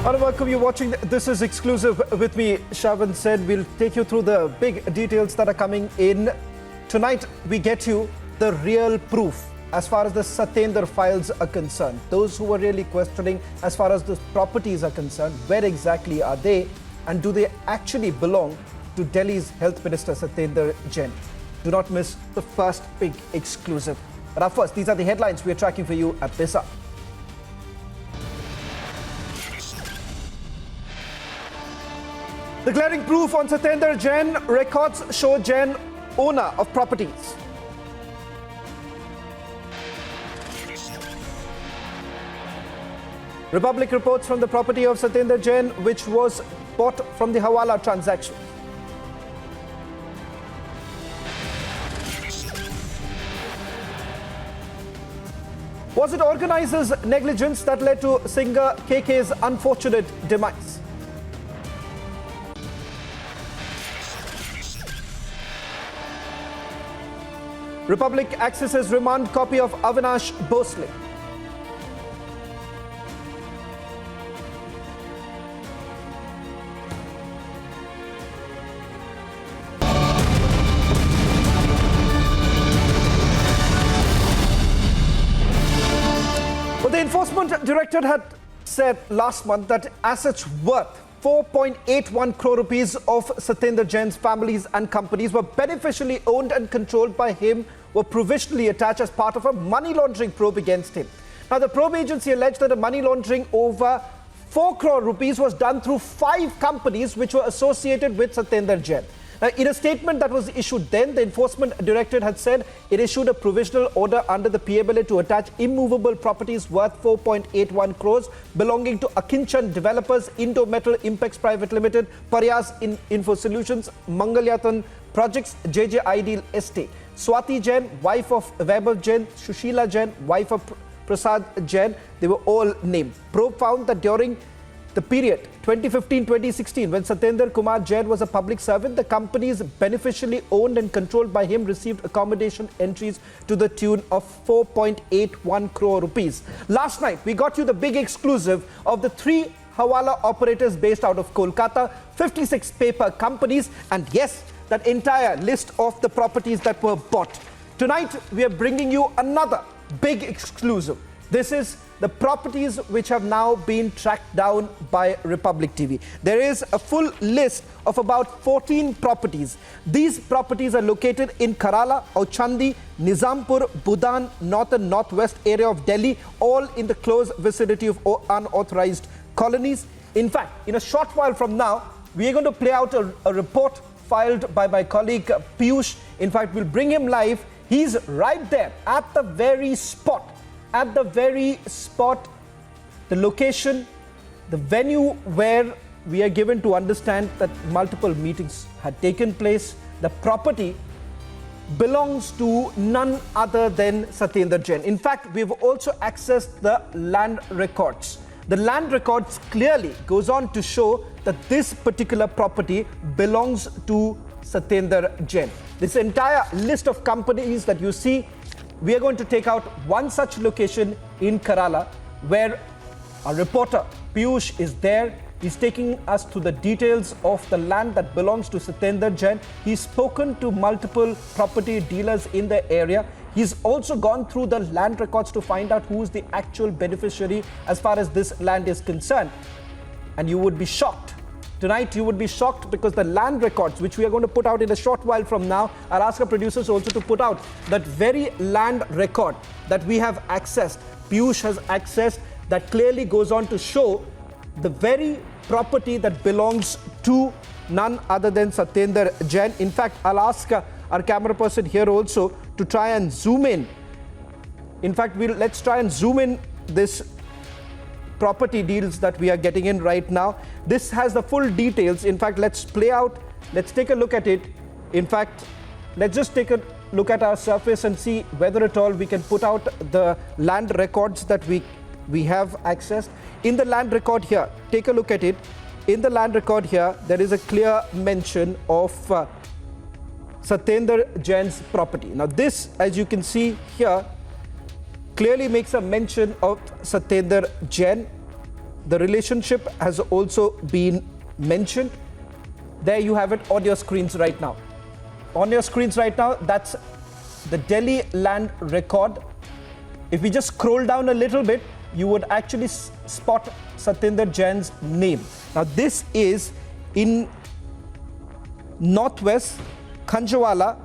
I welcome you watching. This is exclusive with me, Shavan said. We'll take you through the big details that are coming in. Tonight, we get you the real proof as far as the Satyendra files are concerned. Those who were really questioning as far as the properties are concerned, where exactly are they and do they actually belong to Delhi's Health Minister Satyendra Jain? Do not miss the first big exclusive. But up first, these are the headlines we are tracking for you at this hour. The glaring proof on Satyendra Jain. Records show Jain owner of properties. Republic reports from the property of Satyendra Jain, which was bought from the Hawala transaction. Was it organizers' negligence that led to singer KK's unfortunate demise? Republic accesses remand copy of Avinash Bhosle. Well, the Enforcement Directorate had said last month that assets worth 4.81 crore rupees of Satyendra Jain's families and companies were beneficially owned and controlled by him, were provisionally attached as part of a money laundering probe against him. Now, the probe agency alleged that the money laundering over 4 crore rupees was done through 5 companies which were associated with Satyendra Jain. Now, in a statement that was issued then, the Enforcement Directorate had said it issued a provisional order under the PMLA to attach immovable properties worth 4.81 crores belonging to Akinchan Developers, Indo Metal Impex Private Limited, Paryas Info Solutions, Mangalyatan Projects, JJ Ideal Estate. Swati Jain, wife of Vaibhav Jain, Shushila Jain, wife of Prasad Jain, they were all named. Probe found that during the period 2015-2016, when Satyendra Kumar Jain was a public servant, the companies beneficially owned and controlled by him received accommodation entries to the tune of 4.81 crore rupees. Last night, we got you the big exclusive of the 3 Hawala operators based out of Kolkata, 56 paper companies, and yes, that entire list of the properties that were bought. Tonight, we are bringing you another big exclusive. This is the properties which have now been tracked down by Republic TV. There is a full list of about 14 properties. These properties are located in Kerala, Auchandi, Nizampur, Budan, north and northwest area of Delhi, all in the close vicinity of unauthorized colonies. In fact, in a short while from now, we are going to play out a report filed by my colleague Piyush. In fact, we'll bring him live. He's right there at the very spot. The location, the venue where we are given to understand that multiple meetings had taken place. The property belongs to none other than Satyendra Jain. In fact, we've also accessed the land records. The land records clearly goes on to show that this particular property belongs to Satyendra Jain. This entire list of companies that you see, we are going to take out one such location in Kerala where our reporter Piyush is there. He's taking us to the details of the land that belongs to Satyendra Jain. He's spoken to multiple property dealers in the area. He's also gone through the land records to find out who is the actual beneficiary as far as this land is concerned. And you would be shocked. Tonight, you would be shocked because the land records, which we are going to put out in a short while from now, I'll ask our producers also to put out that very land record that we have accessed, Piyush has accessed, that clearly goes on to show the very property that belongs to none other than Satyendra Jain. In fact, I'll ask our camera person here also to try and zoom in. In fact, let's try and zoom in this property deals that we are getting in right now. This has the full details. In fact, let's take a look at it. In fact, let's just take a look at our surface and see whether at all we can put out the land records that we have accessed. In the land record here, take a look at it. In the land record here, there is a clear mention of Satyendra Jain's property. Now this, as you can see here, clearly makes a mention of Satyendra Jain. The relationship has also been mentioned. There you have it on your screens right now. On your screens right now, that's the Delhi land record. If we just scroll down a little bit, you would actually spot Satinder Jain's name. Now this is in Northwest, Khanjwala,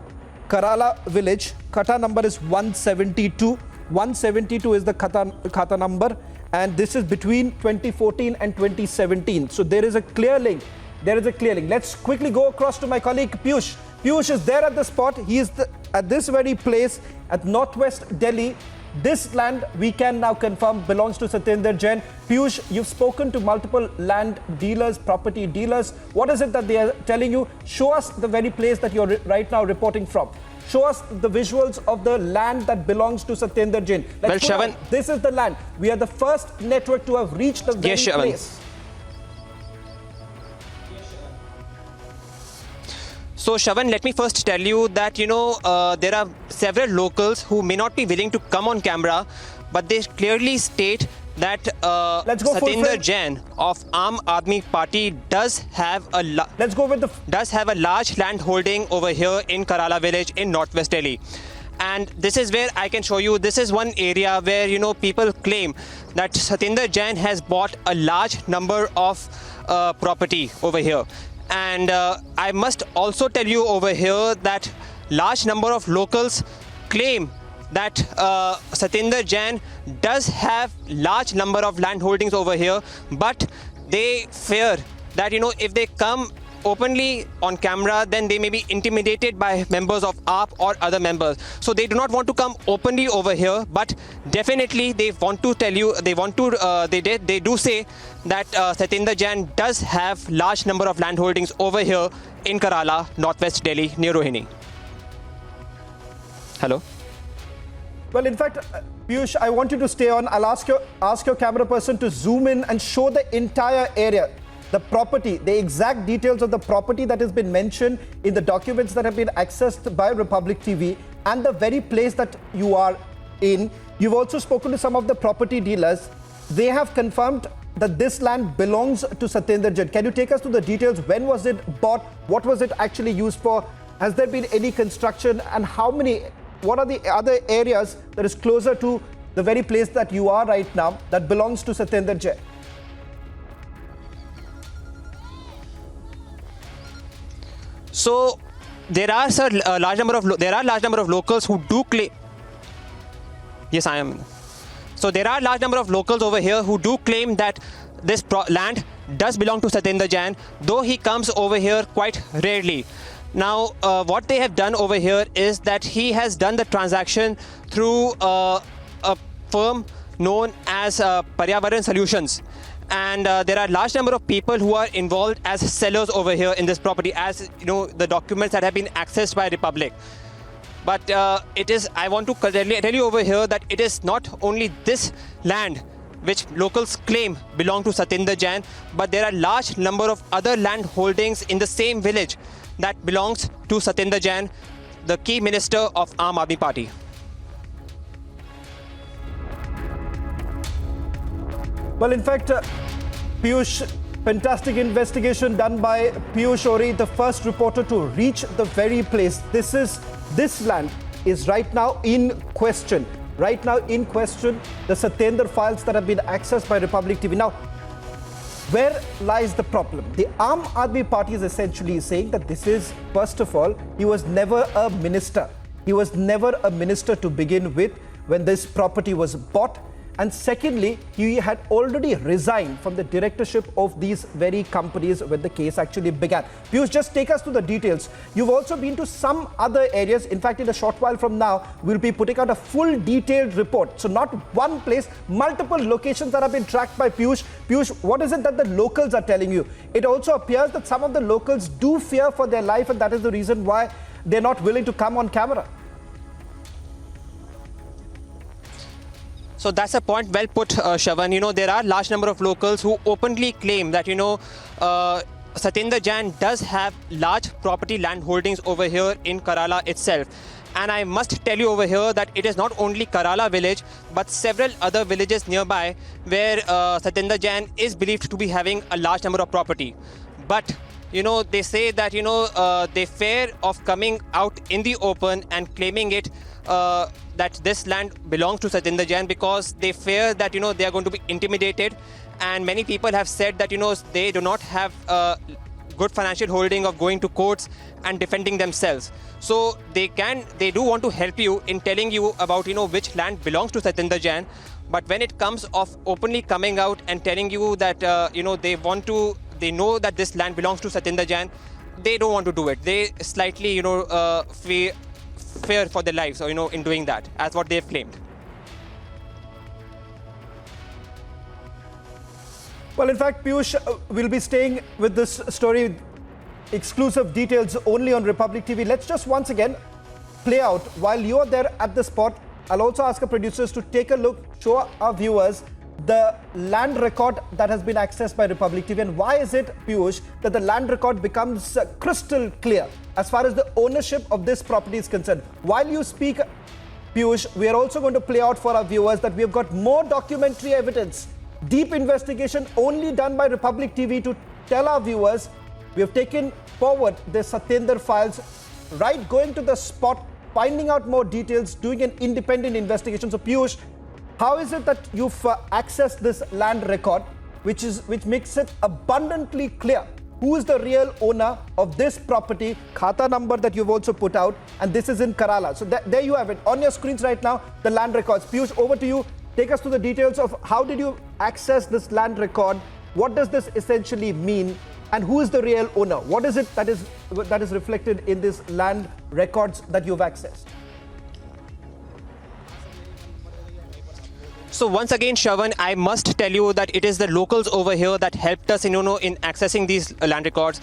Kerala village. Kata number is 172. 172 is the Kata number, and this is between 2014 and 2017. So there is a clear link. There is a clear link. Let's quickly go across to my colleague Piyush. Piyush is there at the spot. He is at this very place at Northwest Delhi. This land, we can now confirm, belongs to Satinder Jain. Piyush, you've spoken to multiple land dealers, property dealers. What is it that they are telling you? Show us the very place that you're right now reporting from. Show us the visuals of the land that belongs to Satinder Jain. Well, Shravan, this is the land. We are the first network to have reached the very place. So, Shravan, let me first tell you that, there are several locals who may not be willing to come on camera, but they clearly state that Satinder Jain of Aam Aadmi Party does have a large land holding over here in Kerala village in Northwest Delhi. And this is where I can show you, this is one area where, people claim that Satinder Jain has bought a large number of property over here. And I must also tell you over here that large number of locals claim that Satinder Jain does have large number of land holdings over here, but they fear that, if they come openly on camera, then they may be intimidated by members of AAP or other members. So they do not want to come openly over here, but definitely they want to tell you, they do say that Satinder Jain does have large number of land holdings over here in Kerala, Northwest Delhi, near Rohini. Hello? Well, in fact, Piyush, I want you to stay on. I'll ask your camera person to zoom in and show the entire area. The property, the exact details of the property that has been mentioned in the documents that have been accessed by Republic TV and the very place that you are in. You've also spoken to some of the property dealers. They have confirmed that this land belongs to Satinder Jain. Can you take us through the details? When was it bought? What was it actually used for? Has there been any construction? And what are the other areas that is closer to the very place that you are right now that belongs to Satinder Jain? So there are a large number of locals who do claim. Yes, I am. So there are a large number of locals over here who do claim that this land does belong to Satinder Jain, though he comes over here quite rarely. Now, what they have done over here is that he has done the transaction through a firm known as Paryavaran Solutions. And there are a large number of people who are involved as sellers over here in this property, as the documents that have been accessed by Republic. But I want to tell you over here that it is not only this land which locals claim belong to Satinder Jain, but there are large number of other land holdings in the same village that belongs to Satinder Jain, the key minister of Aam Aadmi Party. Well, in fact, Piyush, fantastic investigation done by Piyush Ori, the first reporter to reach the very place. This land is right now in question. Right now in question, the Satyendra files that have been accessed by Republic TV. Now, where lies the problem? The Aam Aadmi Party is essentially saying that this is, first of all, he was never a minister. He was never a minister to begin with when this property was bought. And secondly, he had already resigned from the directorship of these very companies when the case actually began. Piyush, just take us through the details. You've also been to some other areas. In fact, in a short while from now, we'll be putting out a full detailed report. So not one place, multiple locations that have been tracked by Piyush. Piyush, what is it that the locals are telling you? It also appears that some of the locals do fear for their life, and that is the reason why they're not willing to come on camera. So that's a point well put, Shravan. There are large number of locals who openly claim that, Satinder Jain does have large property land holdings over here in Kerala itself. And I must tell you over here that it is not only Karala village, but several other villages nearby where Satyendra Jain is believed to be having a large number of property. But they say that they fear of coming out in the open and claiming it that this land belongs to Satyendra Jain, because they fear that they are going to be intimidated. And many people have said that they do not have good financial holding of going to courts and defending themselves. So they do want to help you in telling you about which land belongs to Satyendra Jain. But when it comes of openly coming out and telling you that they know that this land belongs to Satyendra Jain, they don't want to do it. They slightly fear for their lives in doing that, as what they've claimed. Well, in fact, Piyush will be staying with this story, exclusive details only on Republic TV. Let's just once again play out while you're there at the spot. I'll also ask our producers to take a look, show our viewers the land record that has been accessed by Republic TV. And why is it, Piyush, that the land record becomes crystal clear as far as the ownership of this property is concerned? While you speak, Piyush, we are also going to play out for our viewers that we have got more documentary evidence, deep investigation only done by Republic TV to tell our viewers we have taken forward the Satyendra files, right, going to the spot, finding out more details, doing an independent investigation. So Piyush, how is it that you've accessed this land record, which makes it abundantly clear who is the real owner of this property, khata number that you've also put out, and this is in Kerala. So there you have it on your screens right now, the land records. Piyush, over to you. Take us to the details of how did you access this land record? What does this essentially mean? And who is the real owner? What is it that is reflected in this land records that you've accessed? So once again, Shravan, I must tell you that it is the locals over here that helped us in accessing these land records.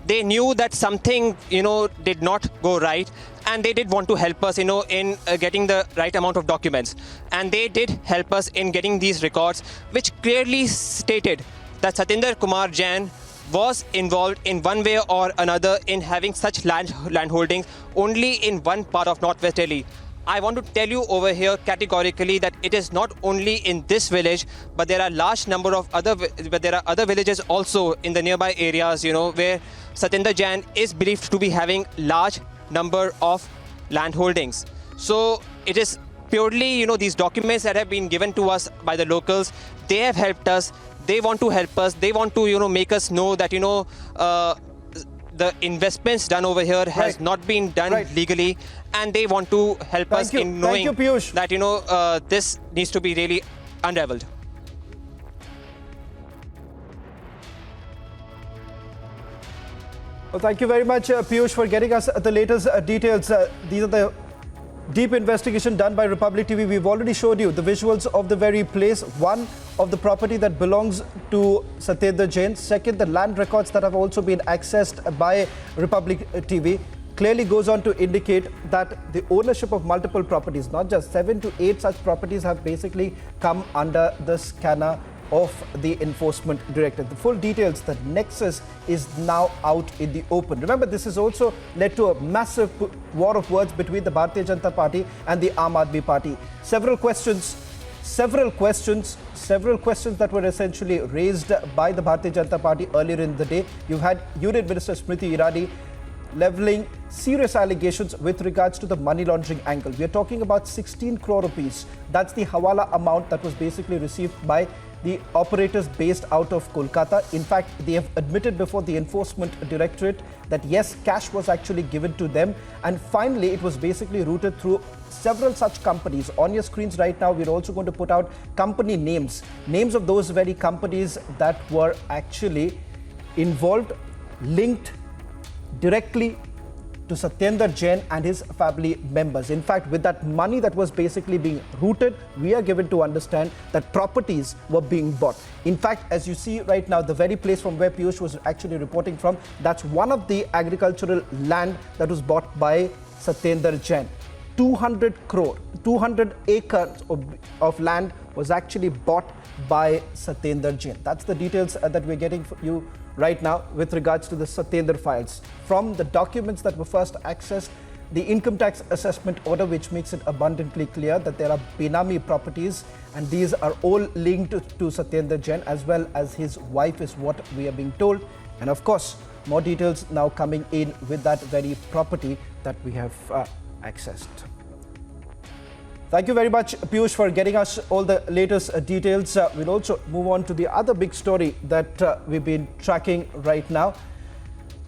They knew that something did not go right, and they did want to help us in getting the right amount of documents. And they did help us in getting these records, which clearly stated that Satyendra Kumar Jain was involved in one way or another in having such land holdings only in one part of Northwest Delhi. I want to tell you over here categorically that it is not only in this village, but there are large number of other villages also in the nearby areas, where Satyendra Jain is believed to be having large number of land holdings. So it is purely, these documents that have been given to us by the locals. They have helped us. They want to help us. They want to, make us know that, the investments done over here has not been done legally, and they want to help us in knowing that this needs to be really unraveled. Well, thank you very much, Piyush, for getting us the latest details. These are the deep investigation done by Republic TV. We've already showed you the visuals of the very place. One, of the property that belongs to Satyendra Jain. Second, the land records that have also been accessed by Republic TV clearly goes on to indicate that the ownership of multiple properties, not just 7 to 8 such properties, have basically come under the scanner of the enforcement directorate. The full details, the nexus is now out in the open. Remember, this has also led to a massive war of words between the Bharatiya Janata Party and the Aam Aadmi Party. Several questions that were essentially raised by the Bharatiya Janata Party earlier in the day. You've had Union Minister Smriti Irani leveling serious allegations with regards to the money laundering angle. We are talking about 16 crore rupees. That's the Hawala amount that was basically received by the operators based out of Kolkata. In fact, they have admitted before the enforcement directorate that yes, cash was actually given to them. And finally, it was basically routed through several such companies. On your screens right now, we're also going to put out company names of those very companies that were actually involved, linked directly to Satyendra Jain and his family members. In fact, with that money that was basically being routed, we are given to understand that properties were being bought. In fact, as you see right now, the very place from where Piyush was actually reporting from, that's one of the agricultural land that was bought by Satyendra Jain. 200 acres of land was actually bought by Satyendra Jain. That's the details that we're getting for you right now with regards to the Satyendra files. From the documents that were first accessed the income tax assessment order, which makes it abundantly clear that there are Benami properties, and these are all linked to Satyendra Jain as well as his wife, is what we are being told. And of course, more details now coming in with that very property that we have accessed. Thank you very much, Piyush, for getting us all the latest details. We'll also move on to the other big story that we've been tracking right now.